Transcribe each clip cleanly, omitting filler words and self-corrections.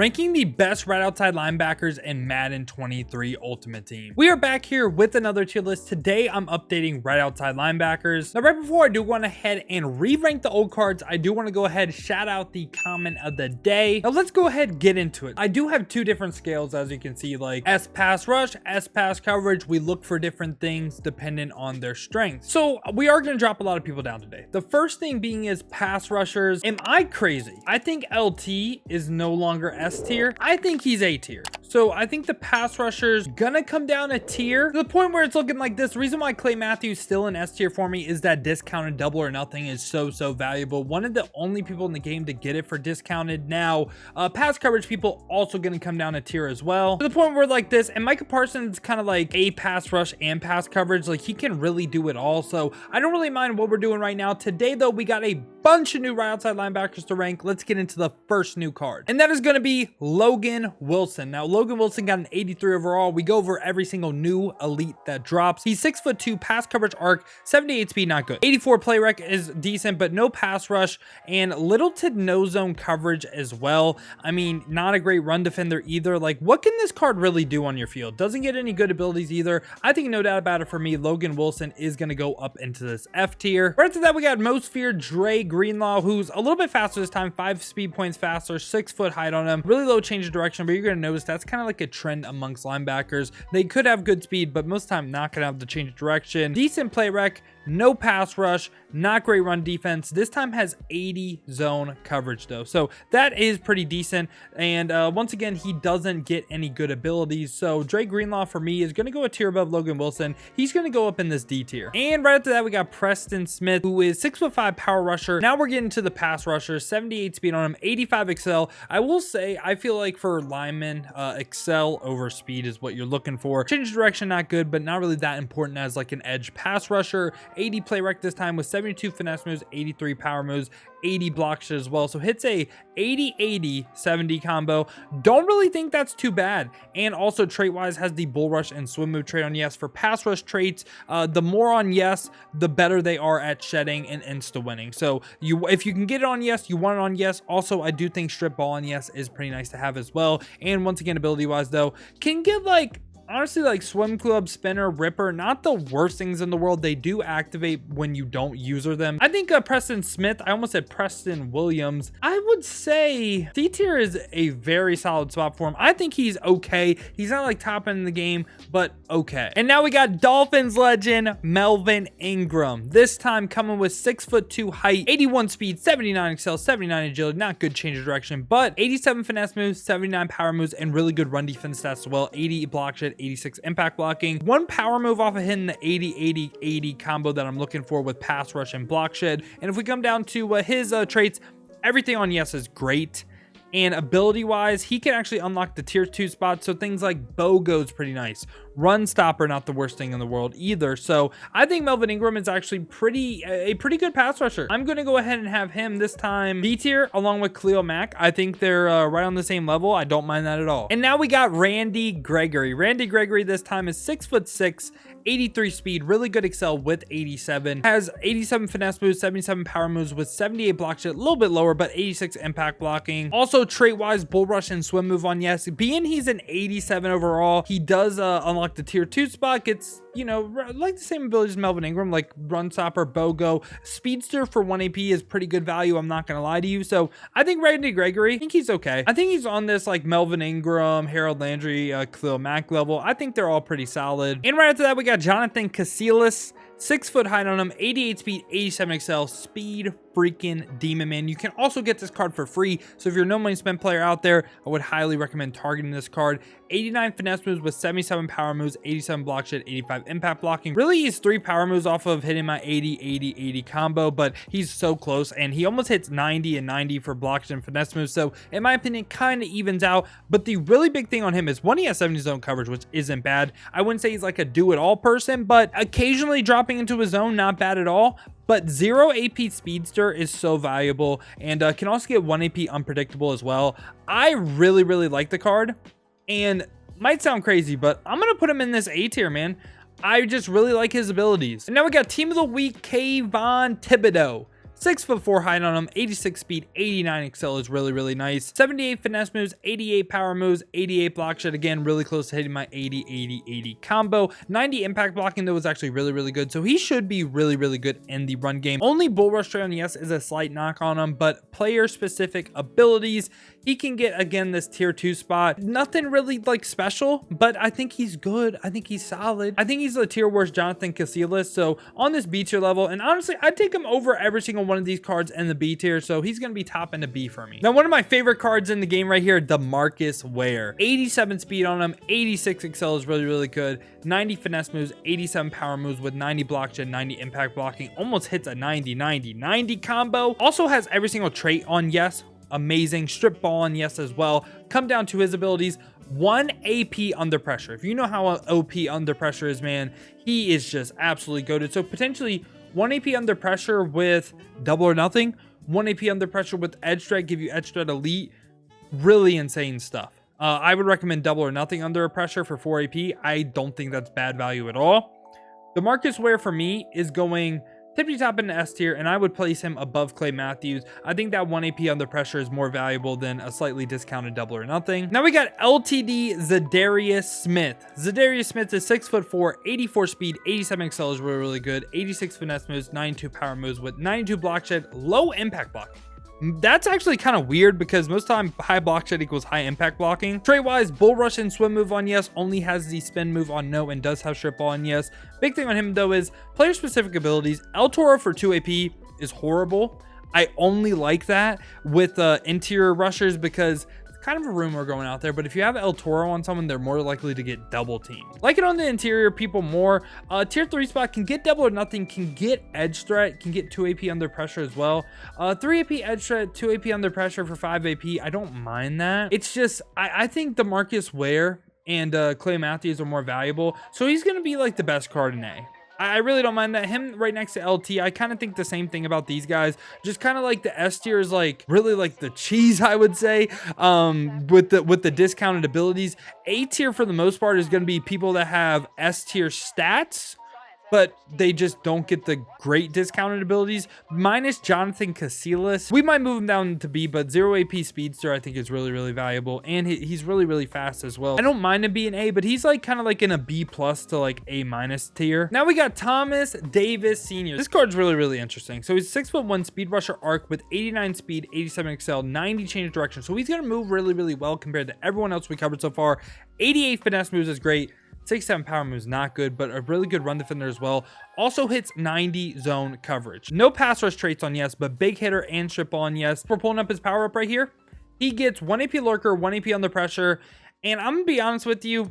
Ranking the best right outside linebackers in Madden 23 Ultimate Team. We are back here with another tier list. Today I'm updating right outside linebackers. Now right before I do go ahead and re-rank the old cards, I do want to go ahead shout out the comment of the day. Now let's go ahead and get into it. I do have two different scales, as you can see, like S pass rush, S pass coverage. We look for different things dependent on their strength. So we are going to drop a lot of people down today. The first thing being is pass rushers. Am I crazy? I think LT is no longer S tier. I think he's A tier. So I think the pass rushers gonna come down a tier to the point where it's looking like this. The reason why Clay Matthews still in S tier for me is that discounted double or nothing is so valuable. One of the only people in the game to get it for discounted. Now pass coverage people also gonna come down a tier as well, to the point where like this. And Micah Parsons kind of like a pass rush and pass coverage. Like he can really do it all. So I don't really mind what we're doing right now. Today though, we got a bunch of new right outside linebackers to rank. Let's get into the first new card, and that is going to be Logan Wilson. Now Logan Wilson got an 83 overall. We go over every single new elite that drops. He's 6'2", pass coverage arc, 78 speed, not good. 84 play rec is decent, but no pass rush, and littleton no zone coverage as well. I mean, not a great run defender either. Like, what can this card really do on your field? Doesn't get any good abilities either. I think no doubt about it, for me, Logan Wilson is going to go up into this F tier. Right after that, we got most feared Dre Greenlaw, who's a little bit faster this time, 5 speed points faster, 6 foot height on him, really low change of direction, but you're going to notice that's kind of like a trend amongst linebackers. They could have good speed, but most of the time not going to have the change of direction. Decent play rec, no pass rush, not great run defense. This time has 80 zone coverage though, so that is pretty decent. And once again, he doesn't get any good abilities, so Dre Greenlaw for me is going to go a tier above Logan Wilson. He's going to go up in this D tier. And right after that, we got Preston Smith, who is 6'5" power rusher. Now we're getting to the pass rusher, 78 speed on him, 85 excel. I will say, I feel like for linemen, excel over speed is what you're looking for. Change of direction, not good, but not really that important as like an edge pass rusher. 80 play rec this time with 72 finesse moves, 83 power moves, 80 block shit as well. So hits a 80-80-70 combo. Don't really think that's too bad. And also trait wise has the bull rush and swim move trait on yes. For pass rush traits, the more on yes, the better they are at shedding and insta winning. So if you can get it on yes, you want it on yes. Also, I do think strip ball on yes is pretty nice to have as well. And once again, ability wise though, can get like, honestly, like swim club, spinner, ripper, not the worst things in the world. They do activate when you don't user them. I think Preston Smith, I almost said Preston Williams. I would say D tier is a very solid spot for him. I think he's okay. He's not like top end in the game, but okay. And now we got Dolphins legend Melvin Ingram. This time coming with 6'2" height, 81 speed, 79 excel, 79 agility, not good change of direction, but 87 finesse moves, 79 power moves, and really good run defense stats as well. 80 block shit, 86 impact blocking, 1 power move off of hitting the 80-80-80 combo that I'm looking for with pass rush and block shed. And if we come down to his traits, everything on yes is great. And ability wise, he can actually unlock the tier 2 spot. So things like bow goes pretty nice. Run stopper, not the worst thing in the world either. So I think Melvin Ingram is actually a pretty good pass rusher. I'm going to go ahead and have him this time B tier along with Khalil Mack. I think they're right on the same level. I don't mind that at all. And now we got Randy Gregory. Randy Gregory this time is 6'6", 83 speed, really good excel with 87. Has 87 finesse moves, 77 power moves with 78 block shit, a little bit lower, but 86 impact blocking. Also trait wise, bull rush and swim move on yes. Being he's an 87 overall, he does unlock the tier 2 spot. Gets, you know, like the same abilities as Melvin Ingram, like run stopper, BOGO. Speedster for 1 AP is pretty good value, I'm not gonna lie to you. So I think Randy Gregory, I think he's okay. I think he's on this like Melvin Ingram, Harold Landry, Khalil Mack level. I think they're all pretty solid. And right after that, we got Jonathan Casillas, 6 foot height on him, 88 speed, 87 excel, speed freaking demon, man. You can also get this card for free. So if you're a no money spent player out there, I would highly recommend targeting this card. 89 finesse moves with 77 power moves, 87 block shit, 85 impact blocking. Really, he's 3 power moves off of hitting my 80-80-80 combo, but he's so close, and he almost hits 90 and 90 for block shit and finesse moves. So in my opinion, kind of evens out. But the really big thing on him is one, he has 70 zone coverage, which isn't bad. I wouldn't say he's like a do-it-all person, but occasionally dropping into his zone, not bad at all. But 0 AP Speedster is so valuable, and can also get 1 AP Unpredictable as well. I really like the card, and might sound crazy, but I'm going to put him in this A tier, man. I just really like his abilities. And now we got Team of the Week, Kayvon Thibodeaux. 6'4" height on him, 86 speed, 89 excel is really, really nice. 78 finesse moves, 88 power moves, 88 block shed. Again, really close to hitting my 80, 80, 80 combo. 90 impact blocking though is actually really, really good. So he should be really, really good in the run game. Only bull rush trait on yes is a slight knock on him, but player specific abilities, he can get, again, this tier 2 spot. Nothing really like special, but I think he's good. I think he's solid. I think he's a tier worse Jonathan Casillas. So on this B tier level, and honestly, I'd take him over every single one of these cards in the B tier. So he's going to be top in the B for me. Now, one of my favorite cards in the game right here, DeMarcus Ware. 87 speed on him, 86 excel is really, really good. 90 finesse moves, 87 power moves with 90 block shed, 90 impact blocking. Almost hits a 90, 90, 90 combo. Also has every single trait on yes. Amazing. Strip ball on yes as well. Come down to his abilities. 1 AP under pressure. If you know how OP under pressure is, man, he is just absolutely goated. So potentially 1 AP under pressure with double or nothing. 1 AP under pressure with edge threat, give you edge threat elite. Really insane stuff. I would recommend double or nothing under pressure for 4 AP. I don't think that's bad value at all. DeMarcus Ware for me is going tippy top in the S tier, and I would place him above Clay Matthews. I think that 1 AP under pressure is more valuable than a slightly discounted double or nothing. Now we got LTD Za'Darius Smith. Za'Darius Smith is 6'4", 84 speed, 87 excel is really, really good. 86 finesse moves, 92 power moves with 92 block shed, low impact blocking. That's actually kind of weird because most of the time high block shed equals high impact blocking. Trait wise, bull rush and swim move on yes, only has the spin move on no, and does have strip ball on yes. Big thing on him though is player specific abilities. El Toro for 2 AP is horrible. I only like that with interior rushers because kind of a rumor going out there, but if you have El Toro on someone, they're more likely to get double teamed. Like it on the interior people more. Tier 3 spot can get double or nothing, can get edge threat, can get 2 AP under pressure as well. 3 AP edge threat, 2 AP under pressure for 5 AP. I don't mind that. It's just, I think DeMarcus Ware and Clay Matthews are more valuable. So he's going to be like the best card in A. I really don't mind that. Him right next to LT, I kind of think the same thing about these guys. Just kind of like the S tier is like really like the cheese, I would say, with the discounted abilities. A tier for the most part is going to be people that have S tier stats, but they just don't get the great discounted abilities. Minus Jonathan Casillas. We might move him down to B, but 0 AP speedster I think is really, really valuable. And he's really, really fast as well. I don't mind him being A, but he's like kind of like in a B plus to like A minus tier. Now we got Thomas Davis Sr. This card's really, really interesting. So he's 6'1" speed rusher arc with 89 speed, 87 excel, 90 change direction. So he's going to move really, really well compared to everyone else we covered so far. 88 finesse moves is great. 6'7" power moves not good, but a really good run defender as well. Also hits 90 zone coverage. No pass rush traits on yes, but big hitter and strip ball on yes. We're pulling up his power up right here. He gets 1 AP lurker, 1 AP under pressure, and I'm gonna be honest with you,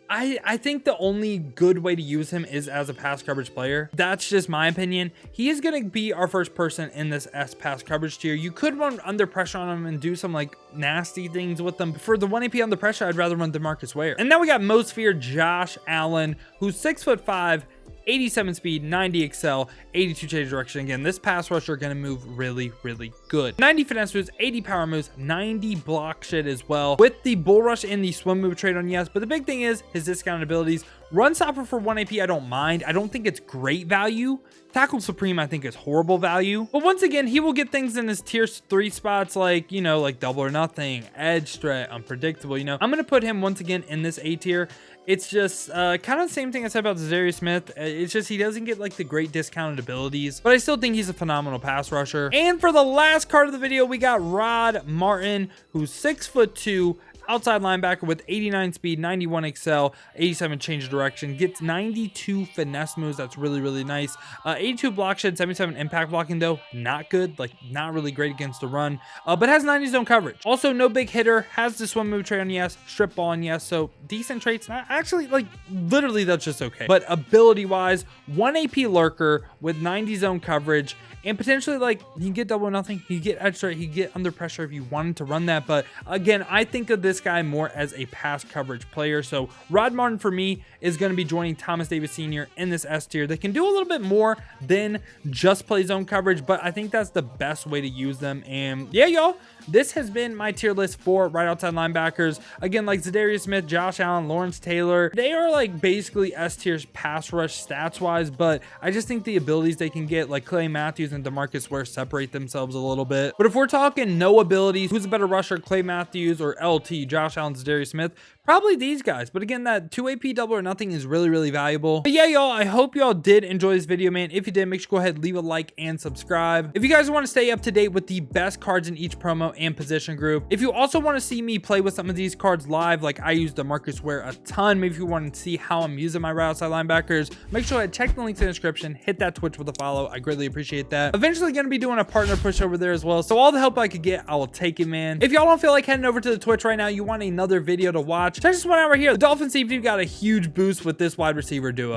I think the only good way to use him is as a pass coverage player. That's just my opinion. He is going to be our first person in this S pass coverage tier. You could run under pressure on him and do some like nasty things with them. For the 1 AP under pressure, I'd rather run DeMarcus Ware. And now we got Mosphere Josh Allen, who's 6'5", 87 speed, 90 excel, 82 change direction. Again, this pass rusher going to move really, really good. 90 finesse moves, 80 power moves, 90 block shed as well. With the bull rush and the swim move trade on yes. But the big thing is his discounted abilities. Run stopper for 1 AP, I don't mind. I don't think it's great value. Tackle Supreme, I think is horrible value. But once again, he will get things in his tier 3 spots like, you know, like double or nothing, edge threat, unpredictable, you know. I'm going to put him once again in this A tier. It's just kind of the same thing I said about Za'Darius Smith. It's just he doesn't get like the great discounted abilities, but I still think he's a phenomenal pass rusher. And for the last card of the video, we got Rolb Madden, who's 6'2", outside linebacker with 89 speed, 91 excel, 87 change of direction, gets 92 finesse moves. That's really, really nice. 82 block shed, 77 impact blocking though, not good, like not really great against the run, but has 90 zone coverage. Also no big hitter, has the swim move trait on yes, strip ball on yes, so decent traits. Not actually, like literally that's just okay. But ability wise, 1 AP lurker with 90 zone coverage, and potentially like he can get double or nothing, he can get edge threat, he can get under pressure if you wanted to run that. But again, I think of this guy more as a pass coverage player. So Rolb Madden for me is going to be joining Thomas Davis Sr. in this S tier. They can do a little bit more than just play zone coverage, but I think that's the best way to use them. And yeah, y'all, this has been my tier list for right outside linebackers. Again, like Za'Darius Smith, Josh Allen, Lawrence Taylor, they are like basically S tier pass rush stats wise, but I just think the abilities they can get, like Clay Matthews and DeMarcus Ware separate themselves a little bit. But if we're talking no abilities, who's a better rusher, Clay Matthews or LT, Josh Allen, za'darius Smith? Probably these guys. But again, that 2 AP double or nothing is really valuable. But yeah, y'all, I hope y'all did enjoy this video, man. If you did, make sure to go ahead, leave a like and subscribe. If you guys want to stay up to date with the best cards in each promo and position group, if you also want to see me play with some of these cards live, like I use DeMarcus Ware a ton, maybe if you want to see how I'm using my right outside linebackers, make sure to check the links in the description, hit that Twitch with a follow. I greatly appreciate that. Eventually going to be doing a partner push over there as well, so all the help I could get, I will take it, man. If y'all don't feel like heading over to the Twitch right now, you want another video to watch, check this one out right here. The Dolphins team got a huge boost with this wide receiver duo.